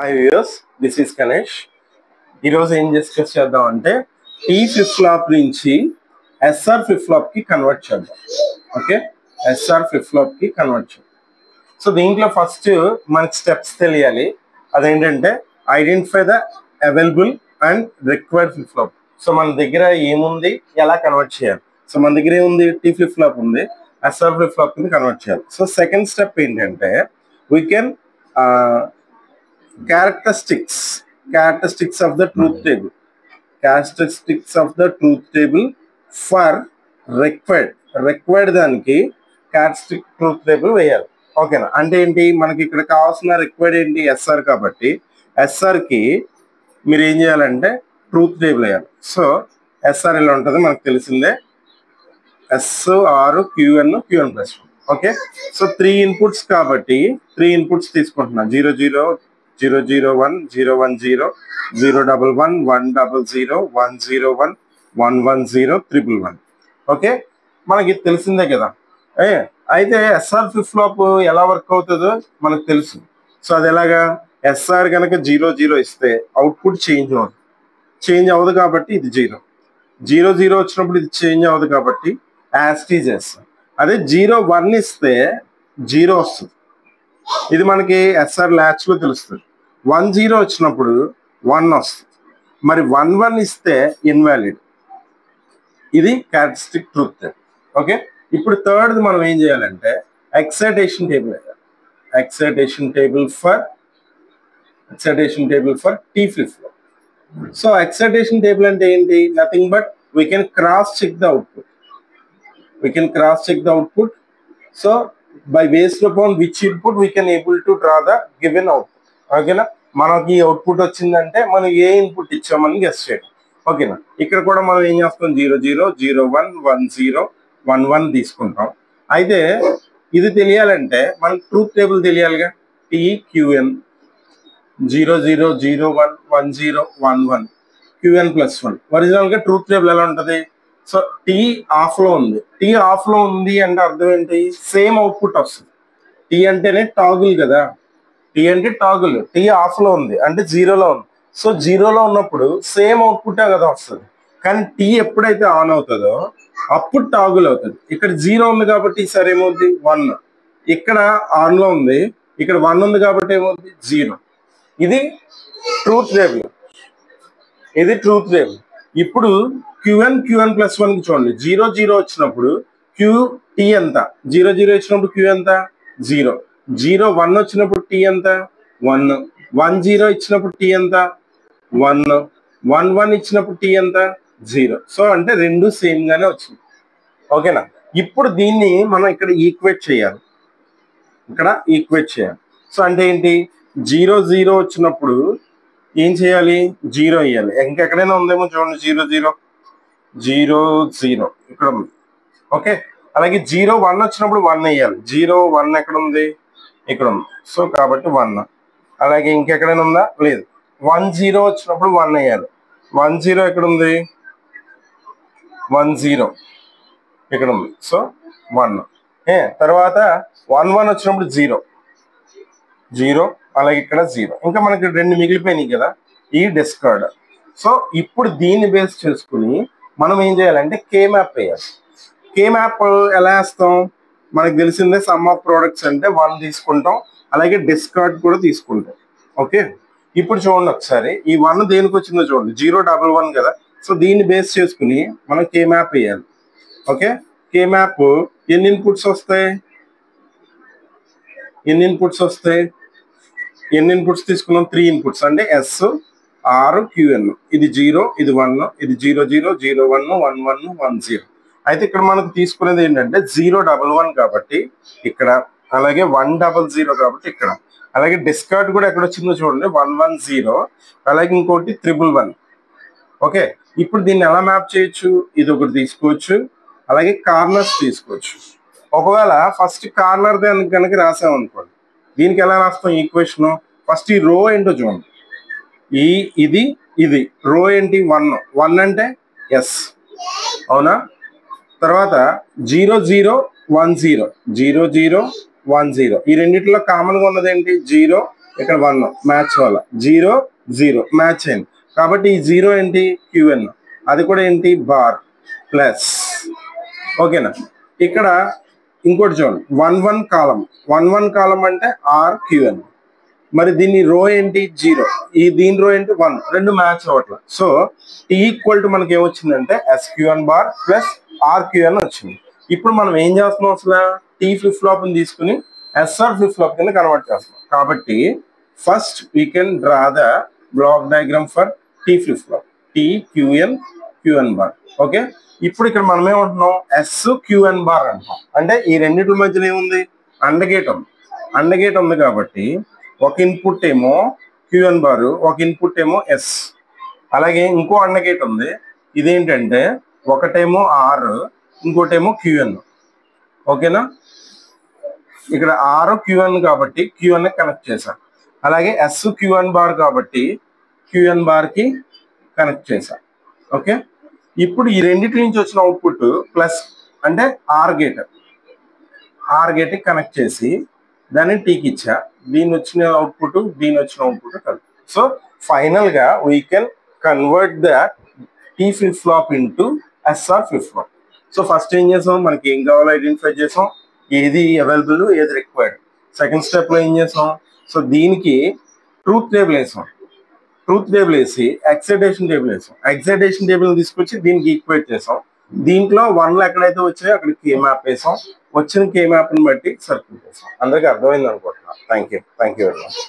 Hi viewers, this is Ganesh. ఈరోజు ఏం discuss చేద్దాం అంటే టీ ఫ్లిప్ ఫ్లాప్ నుంచి ఎస్ఆర్ ఫ్లిప్ ఫ్లాప్ కి కన్వర్ట్ చేద్దాం. ఓకే, ఎస్ఆర్ ఫ్లిప్ ఫ్లాప్ కి కన్వర్ట్ చేద్దాం. సో దీంట్లో ఫస్ట్ మనకి స్టెప్స్ తెలియాలి. అదేంటంటే identify the available and required flip flop. So మన దగ్గర ఏముంది, ఎలా కన్వర్ట్ చేయాలి. సో మన దగ్గర ఏముంది, టీ ఫ్లిప్ ఫ్లాప్ ఉంది, ఎస్ఆర్ ఫ్లిప్ ఫ్లాప్ కి కన్వర్ట్ చేయాలి. సో సెకండ్ స్టెప్ ఏంటంటే we can characteristics of the truth table for required దానికి క్యారెక్టరిస్టిక్ ట్రూత్ టేబుల్ వేయాలి. ఓకేనా, అంటే ఏంటి, మనకి ఇక్కడ కావాల్సిన రిక్వైర్డ్ ఏంటి, ఎస్ఆర్. కాబట్టి ఎస్ఆర్ కి మీరు ఏం చేయాలంటే ట్రూత్ టేబుల్ వేయాలి. సో ఎస్ఆర్ ఇలా ఉంటుంది, మనకు తెలిసిందే, SR QN QN+1. Okay, so 3 inputs కాబట్టి 3 ఇన్పుట్స్ తీసుకుంటున్నాం. 0 0 0 0 1 0 1 0 0 1 1 1 0 0 1 0 1 1 1 0 1 1 1. ఓకే, మనకి తెలిసిందే కదా. అయితే ఎస్ఆర్ ఫ్లిప్ ఫ్లాప్ ఎలా వర్క్ అవుతుందో మనకు తెలుసు. సో అది ఎలాగా, ఎస్ఆర్ కనుక 0 0 ఇస్తే అవుట్పుట్ చేంజ్ అవ్వదు కాబట్టి ఇది 0 0 0 వచ్చినప్పుడు ఇది చేంజ్ అవ్వదు కాబట్టి యాస్టీజ్ చేస్తాం. అదే 0 1 ఇస్తే 0 వస్తుంది. ఇది మనకి ఎస్ఆర్ ల్యాచ్ లో తెలుస్తుంది. 1 0 వచ్చినప్పుడు 1 వస్తుంది. మరి 1 1 ఇస్తే ఇన్వాలిడ్. ఇది క్యారెక్టరిస్టిక్ ట్రూత్. ఓకే, ఇప్పుడు థర్డ్ మనం ఏం చేయాలంటే ఎక్సైటేషన్ టేబుల్ వేయాలి. Excitation table for T flip flop. So excitation table అంటే ఏంటి, nothing but we can cross check the output. So by based upon which input we can able to draw the given output. ఓకేనా, మనకి output వచ్చిందంటే మనం ఏ input ఇచ్చామని guess చేయాలి. ఓకేనా, ఇక్కడ కూడా మనం ఏం చేస్తాం, 0 0 0 1 1 0 1 1 తీసుకుంటాం. అయితే ఇది తెలియాలంటే మనకి truth table తెలియాలిగా. TQN 0 0 0 1 1 0 1 1 QN+1. Original గా ట్రూత్ టేబుల్ ఎలా ఉంటది. సో టీ ఆఫ్ లో ఉంది అంటే అర్థం ఏంటి, సేమ్ అవుట్పుట్ వస్తుంది. టీ అంటేనే టాగుల్ కదా, టీ అంటే టాగుల్. టీ ఆఫ్ లో ఉంది అంటే 0 లో ఉంది. సో 0 లో ఉన్నప్పుడు సేమ్ అవుట్పుట్ కదా వస్తుంది. కానీ టీ ఎప్పుడైతే ఆన్ అవుతుందో అప్పుడు టాగుల్ అవుతుంది. ఇక్కడ 0 ఉంది కాబట్టి సరే ఏమవుతుంది 1. ఇక్కడ ఆన్ లో ఉంది, ఇక్కడ 1 ఉంది కాబట్టి ఏమవుతుంది 0. ఇది ట్రూత్ టేబుల్. ఇప్పుడు QN+1 కి చూడండి. 0 0 వచ్చినప్పుడు టీ ఎంత, 0 0 వచ్చినప్పుడు Q ఎంత 0 0 1 వచ్చినప్పుడు టీ ఎంత 1 1 0 ఇచ్చినప్పుడు టీ ఎంత 1 1 1 ఇచ్చినప్పుడు టీ ఎంత 0. సో అంటే రెండు సేమ్ గానే వచ్చింది. ఓకేనా, ఇప్పుడు దీన్ని మనం ఇక్కడ ఈక్వేట్ చేయాలి. సో అంటే ఏంటి, 0 0 వచ్చినప్పుడు ఏం చేయాలి, 0 వేయాలి. ఇంకెక్కడైనా ఉందేమో చూడండి, 0 0 0 0 ఇక్కడ ఉంది. ఓకే, అలాగే 0 1 వచ్చినప్పుడు 1 వేయాలి. 0 1 ఎక్కడ ఉంది, ఇక్కడ ఉంది. సో కాబట్టి 1. అలాగే ఇంకెక్కడైనా ఉందా, లేదు. 1 0 వచ్చినప్పుడు 1 వేయాలి. 1 0 ఎక్కడ ఉంది, 1 0 ఇక్కడ ఉంది. సో 1. తర్వాత 1 1 వచ్చినప్పుడు 0 అలాగే ఇక్కడ 0. ఇంకా మనకి 2 మిగిలిపోయినాయి కదా, ఈ డిస్కార్డ్. సో ఇప్పుడు దీన్ని బేస్ చేసుకుని మనం ఏం చేయాలంటే కే మ్యాప్ వేయాలి. కే మ్యాప్ ఎలా వేస్తాం, మనకు తెలిసిందే, సమ్ ఆఫ్ ప్రోడక్ట్స్ అంటే 1 తీసుకుంటాం, అలాగే డిస్కార్డ్ కూడా తీసుకుంటాం. ఓకే, ఇప్పుడు చూడండి ఒకసారి ఈ 1 దేనికి వచ్చిందో చూడండి, 0 1 1 కదా. సో దీన్ని బేస్ చేసుకుని మనం కే మ్యాప్ వేయాలి. ఓకే, కే మ్యాప్ ఎన్ని ఇన్పుట్స్ వస్తాయి, ఎన్ని ఇన్పుట్స్ తీసుకున్నాం, 3 ఇన్పుట్స్ అంటే SR QN. ఇది 0 ఇది 1, ఇది 0 0 0 1 1 1 1 0. అయితే ఇక్కడ మనకు తీసుకునేది ఏంటంటే 0 1 1 కాబట్టి ఇక్కడ, అలాగే 1 0 0 కాబట్టి ఇక్కడ, అలాగే డిస్కార్డ్ కూడా ఎక్కడ వచ్చిందో చూడండి, 1 1 0, అలాగే ఇంకోటి 1 1 1. ఓకే, ఇప్పుడు దీన్ని ఎలా మ్యాప్ చేయొచ్చు, ఇది ఒకటి తీసుకోవచ్చు, అలాగే కార్నర్స్ తీసుకోవచ్చు. ఒకవేళ ఫస్ట్ కార్నర్ దానికి కనుక రాసామనుకోండి, దీనికి ఎలా రాస్తాం ఈక్వేషన్, ఫస్ట్ ఈ రో ఏంటో చూడండి. ఇది రో ఏంటి, 1 అంటే ఎస్, అవునా. తర్వాత 0 0 1 0 0 0 1 0, ఈ రెండిట్లో కామన్ గా ఉన్నది ఏంటి 0 ఇక్కడ 1 మ్యాచ్ వల్ల 0 0 మ్యాచ్ అయింది. కాబట్టి ఈ 0 ఏంటి క్యూఎన్, అది కూడా ఏంటి బార్ ప్లస్. ఓకేనా. ఇక్కడ ఇంకోటి చూడండి 1 1 కాలం అంటే ఆర్ క్యూఎన్. మరి దీని రో ఏంటి 0, ఈ దీని రో ఏంటి 1, రెండు మ్యాచ్ అవ్వట్ల. సో టీ ఈక్వల్ టు మనకి ఏమొచ్చిందంటే ఎస్క్యూఎన్ బార్ ప్లస్ ఆర్క్యూఎన్ వచ్చింది. ఇప్పుడు మనం ఏం చేస్తున్నాం, అసలు టీ ఫ్లిప్ ఫ్లాప్ ని తీసుకుని ఎస్ఆర్ ఫ్లిప్ ఫ్లాప్ కింద కన్వర్ట్ చేస్తున్నాం. కాబట్టి first we can draw the block diagram for T flip flop, T QN QN bar. Okay. ఇప్పుడు ఇక్కడ మనం ఏమంటున్నాం, ఎస్ క్యూఎన్ బార్ అంటాం. అంటే ఈ రెండింటి మధ్యలో ఏముంది, అండగేట్ ఉంది. అండగేట్ ఉంది కాబట్టి ఒక ఇన్పుట్ ఏమో క్యూఎన్ బార్, ఒక ఇన్పుట్ ఏమో ఎస్. అలాగే ఇంకో అండగేట్ ఉంది, ఇదేంటంటే ఒకటేమో ఆర్, ఇంకోటేమో క్యూఎన్. ఓకేనా. ఇక్కడ ఆర్ క్యూఎన్ కాబట్టి క్యూఎన్ కనెక్ట్ చేశాను. అలాగే ఎస్ క్యూఎన్ బార్ కాబట్టి క్యూఎన్ బార్ కి కనెక్ట్ చేశాను. ఓకే. ఇప్పుడు ఈ రెండింటి నుంచి వచ్చిన అవుట్పుట్ ప్లస్ అంటే ఆర్ గేట్ కనెక్ట్ చేసి దాన్ని టీకి ఇచ్చా, దీని వచ్చిన అవుట్పుట్ దీని వచ్చిన అవుట్పుట్ కలిపి. సో ఫైనల్ గా we can convert the T flip flop into SR flip flop. So first ఏం చేసాం, మనకి ఏం కావాలో ఐడెంటిఫై చేసాం, ఏది అవైలబుల్ ఏది రిక్వైర్డ్. సెకండ్ స్టెప్ లో ఏం చేసాం, సో దీనికి ట్రూత్ టేబుల్ వేసాం. ట్రూత్ టేబుల్ వేసి ఎక్సైటేషన్ టేబుల్ వేసాం. ఎక్సైటేషన్ టేబుల్ తీసుకొచ్చి దీనికి ఈక్వేట్ చేసాం. దీంట్లో 1 ఎక్కడైతే వచ్చాయో అక్కడ కే మ్యాప్ వేసాం. వచ్చిన కే మ్యాప్ ని బట్టి సర్కిల్ చేసాం. అందరికీ అర్థమైంది అనుకుంటున్నాను. Thank you very much.